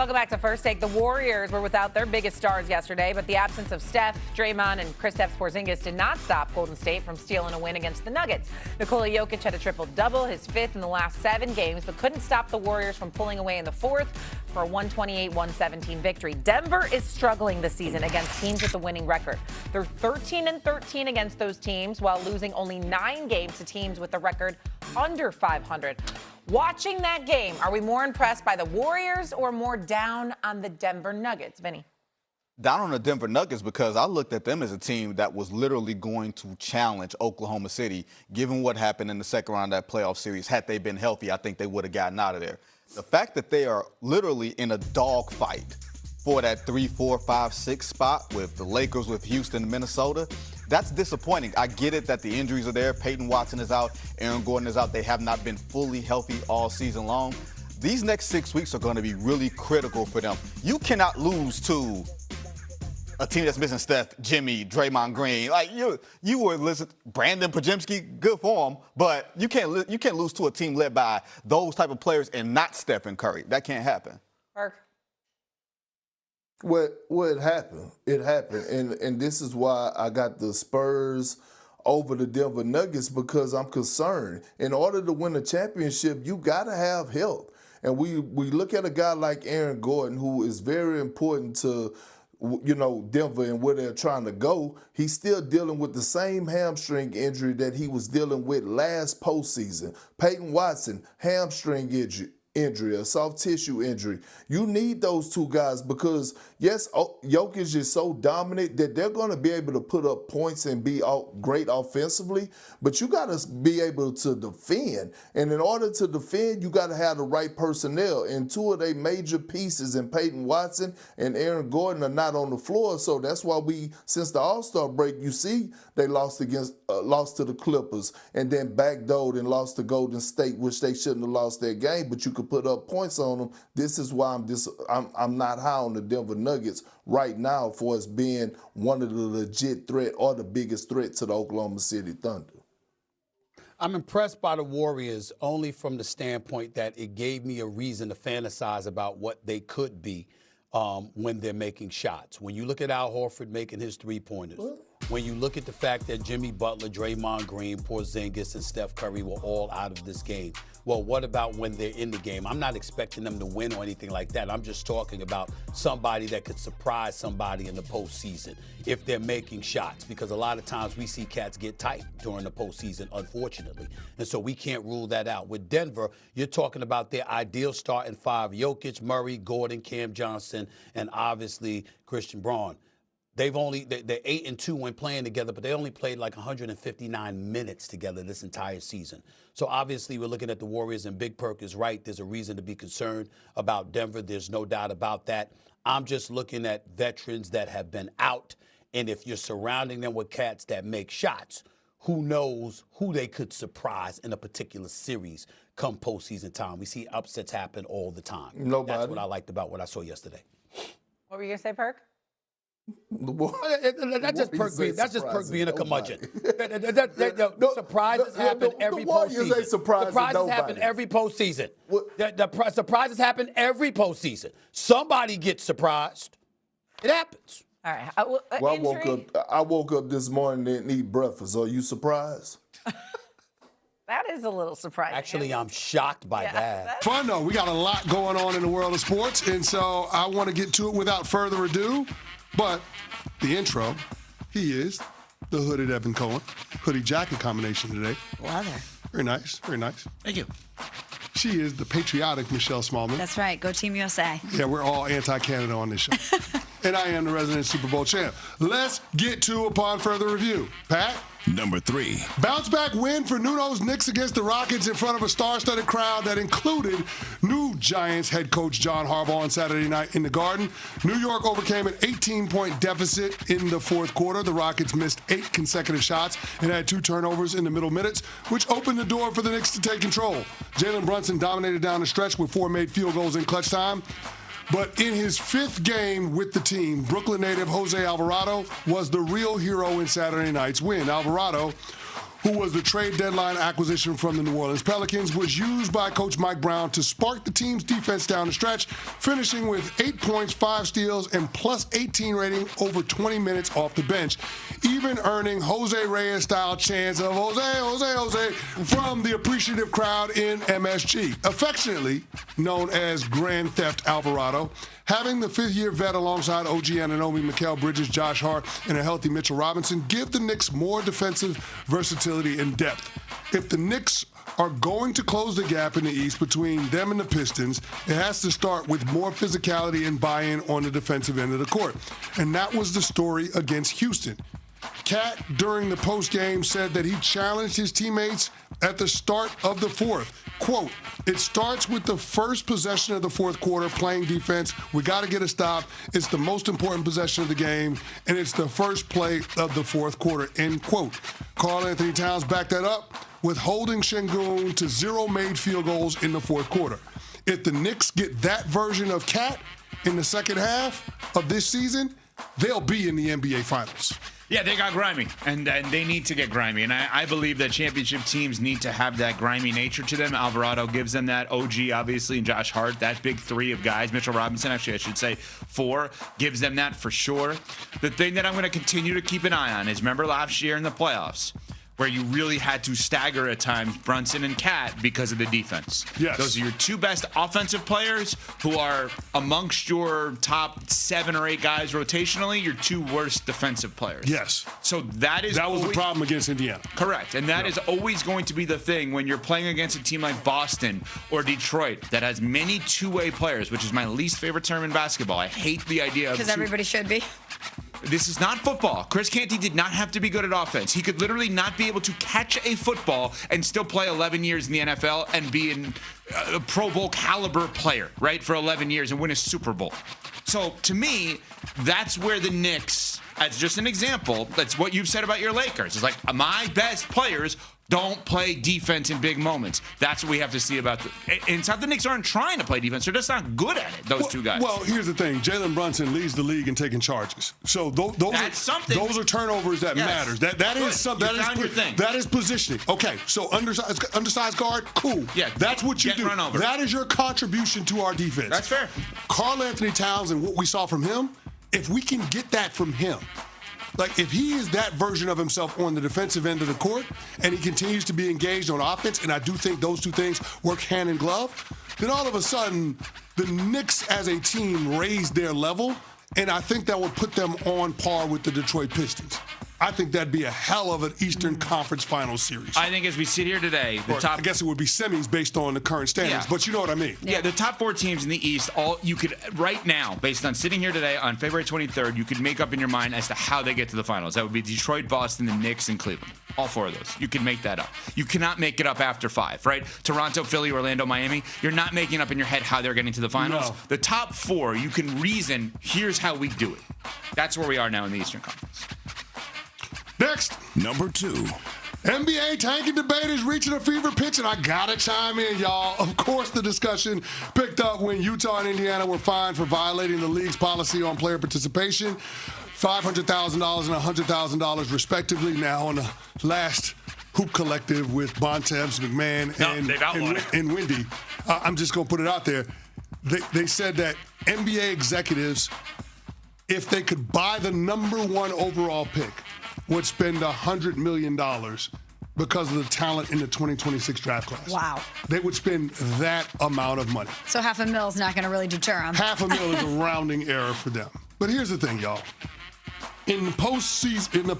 Welcome back to First Take. The Warriors were without their biggest stars yesterday, but the absence of Steph, Draymond, and Kristaps Porzingis did not stop Golden State from stealing a win against the Nuggets. Nikola Jokic had a triple-double, his fifth in the last 7 games, but couldn't stop the Warriors from pulling away in the fourth for a 128-117 victory. Denver is struggling this season against teams with a winning record. They're 13-13 against those teams, while losing only 9 games to teams with a record under 500. Watching that game, are we more impressed by the Warriors or more down on the Denver Nuggets? Vinny? Down on the Denver Nuggets because I looked at them as a team that was literally going to challenge Oklahoma City. Given what happened in the second round of that playoff series, had they been healthy, I think they would have gotten out of there. The fact that they are literally in a dogfight for that 3, 4, 5, 6 spot with the Lakers, with Houston, Minnesota, that's disappointing. I get it that the injuries are there. Peyton Watson is out. Aaron Gordon is out. They have not been fully healthy all season long. These next 6 weeks are going to be really critical for them. You cannot lose to a team that's missing Steph, Jimmy, Draymond Green. Like you were listening, Brandon Pajemski, good for him, but you can't lose to a team led by those type of players and not Stephen Curry. That can't happen. Mark? Well, it happened. It happened. And this is why I got the Spurs over the Denver Nuggets, because I'm concerned. In order to win a championship, you got to have health. And we look at a guy like Aaron Gordon, who is very important to, Denver and where they're trying to go. He's still dealing with the same hamstring injury that he was dealing with last postseason. Peyton Watson, hamstring injury, a soft tissue injury. You need those two guys because, yes, Jokic is so dominant that they're going to be able to put up points and be great offensively, but you got to be able to defend. And in order to defend, you got to have the right personnel. And 2 of their major pieces in Peyton Watson and Aaron Gordon are not on the floor. So that's why since the All-Star break, you see they lost to the Clippers and then backdoored and lost to Golden State, which they shouldn't have lost their game, but you could put up points on them. This is why I'm not high on the Denver Nuggets right now for us being one of the legit threat or the biggest threat to the Oklahoma City Thunder. I'm impressed by the Warriors only from the standpoint that it gave me a reason to fantasize about what they could be when they're making shots. When you look at Al Horford making his three-pointers, when you look at the fact that Jimmy Butler, Draymond Green, Porzingis, and Steph Curry were all out of this game, well, what about when they're in the game? I'm not expecting them to win or anything like that. I'm just talking about somebody that could surprise somebody in the postseason if they're making shots, because a lot of times we see cats get tight during the postseason, unfortunately. And so we can't rule that out. With Denver, you're talking about their ideal starting 5, Jokic, Murray, Gordon, Cam Johnson, and obviously Christian Braun. They're 8-2 when playing together, but they only played like 159 minutes together this entire season. So obviously we're looking at the Warriors, and Big Perk is right. There's a reason to be concerned about Denver. There's no doubt about that. I'm just looking at veterans that have been out, and if you're surrounding them with cats that make shots, who knows who they could surprise in a particular series come postseason time. We see upsets happen all the time. Nobody. That's what I liked about what I saw yesterday. What were you going to say, Perk? That's just Perk being a curmudgeon. Surprises happen every postseason. Surprises happen every postseason. The surprises happen every postseason. Somebody gets surprised. It happens. All right. I woke up this morning and didn't eat breakfast. Are you surprised? That is a little surprising. Actually, I'm shocked by that. Fun, though. We got a lot going on in the world of sports, and so I want to get to it without further ado. But the intro, he is the hooded Evan Cohen. Hoodie jacket combination today. Leather. Very nice, very nice. Thank you. She is the patriotic Michelle Smallman. That's right. Go Team USA. Yeah, we're all anti-Canada on this show. And I am the resident Super Bowl champ. Let's get to upon further review. Pat? Number 3. Bounce back win for Nuno's Knicks against the Rockets in front of a star-studded crowd that included new Giants head coach John Harbaugh on Saturday night in the Garden. New York overcame an 18-point deficit in the fourth quarter. The Rockets missed 8 consecutive shots and had 2 turnovers in the middle minutes, which opened the door for the Knicks to take control. Jalen Brunson dominated down the stretch with 4 made field goals in clutch time. But in his 5th game with the team, Brooklyn native Jose Alvarado was the real hero in Saturday night's win. Alvarado, who was the trade deadline acquisition from the New Orleans Pelicans, was used by Coach Mike Brown to spark the team's defense down the stretch, finishing with 8 points, 5 steals, and plus 18 rating over 20 minutes off the bench, even earning Jose Reyes-style chants of Jose, Jose, Jose from the appreciative crowd in MSG, affectionately known as Grand Theft Alvarado. Having the fifth-year vet alongside OG Anunoby, Mikal Bridges, Josh Hart, and a healthy Mitchell Robinson give the Knicks more defensive versatility and depth. If the Knicks are going to close the gap in the East between them and the Pistons, it has to start with more physicality and buy-in on the defensive end of the court. And that was the story against Houston. Cat, during the postgame, said that he challenged his teammates at the start of the fourth. Quote, "It starts with the first possession of the fourth quarter, playing defense. We got to get a stop. It's the most important possession of the game, and it's the first play of the fourth quarter," end quote. Karl Anthony Towns backed that up with holding Şengün to 0 made field goals in the fourth quarter. If the Knicks get that version of Cat in the second half of this season, they'll be in the NBA Finals. Yeah, they got grimy, and they need to get grimy. And I believe that championship teams need to have that grimy nature to them. Alvarado gives them that. OG, obviously, and Josh Hart, that big three of guys. Mitchell Robinson, actually, I should say 4, gives them that for sure. The thing that I'm going to continue to keep an eye on is, remember last year in the playoffs, where you really had to stagger at times Brunson and Cat because of the defense. Yes. Those are your 2 best offensive players who are amongst your top 7 or 8 guys rotationally, your 2 worst defensive players. Yes. So that was the problem against Indiana. Correct. And that is always going to be the thing when you're playing against a team like Boston or Detroit that has many two-way players, which is my least favorite term in basketball. I hate the idea of because everybody should be. This is not football. Chris Canty did not have to be good at offense. He could literally not be able to catch a football and still play 11 years in the NFL and be a Pro Bowl caliber player, right, for 11 years and win a Super Bowl. So to me, that's where the Knicks, as just an example, that's what you've said about your Lakers. It's like my best players don't play defense in big moments. That's what we have to see about and it's not the Knicks aren't trying to play defense. They're just not good at it, those 2 guys. Well, here's the thing. Jalen Brunson leads the league in taking charges. So those are turnovers that matters. That is something. That is positioning. Okay, so undersized guard, cool. Yeah, that's what you do. Run over. That is your contribution to our defense. That's fair. Karl Anthony Towns and what we saw from him, if we can get that from him, like if he is that version of himself on the defensive end of the court and he continues to be engaged on offense, and I do think those 2 things work hand in glove, then all of a sudden the Knicks as a team raise their level, and I think that would put them on par with the Detroit Pistons. I think that'd be a hell of an Eastern Conference Finals series. I think as we sit here today, I guess it would be semis based on the current standards, but you know what I mean. Yeah, the top 4 teams in the East, all you could right now, based on sitting here today on February 23rd, you could make up in your mind as to how they get to the finals. That would be Detroit, Boston, the Knicks, and Cleveland. All 4 of those. You can make that up. You cannot make it up after 5, right? Toronto, Philly, Orlando, Miami. You're not making up in your head how they're getting to the finals. No. The top 4, you can reason, here's how we do it. That's where we are now in the Eastern Conference. Next, number 2. NBA tanking debate is reaching a fever pitch, and I gotta chime in, y'all. Of course, the discussion picked up when Utah and Indiana were fined for violating the league's policy on player participation, $500,000 and $100,000 respectively. Now on the last Hoop Collective with Bontemps, McMahon, and Wendy, I'm just gonna put it out there. They said that NBA executives, if they could buy the number 1 overall pick, would spend $100 million because of the talent in the 2026 draft class. Wow. They would spend that amount of money. So $500,000 is not going to really deter them. $500,000 is a rounding error for them. But here's the thing, y'all. In the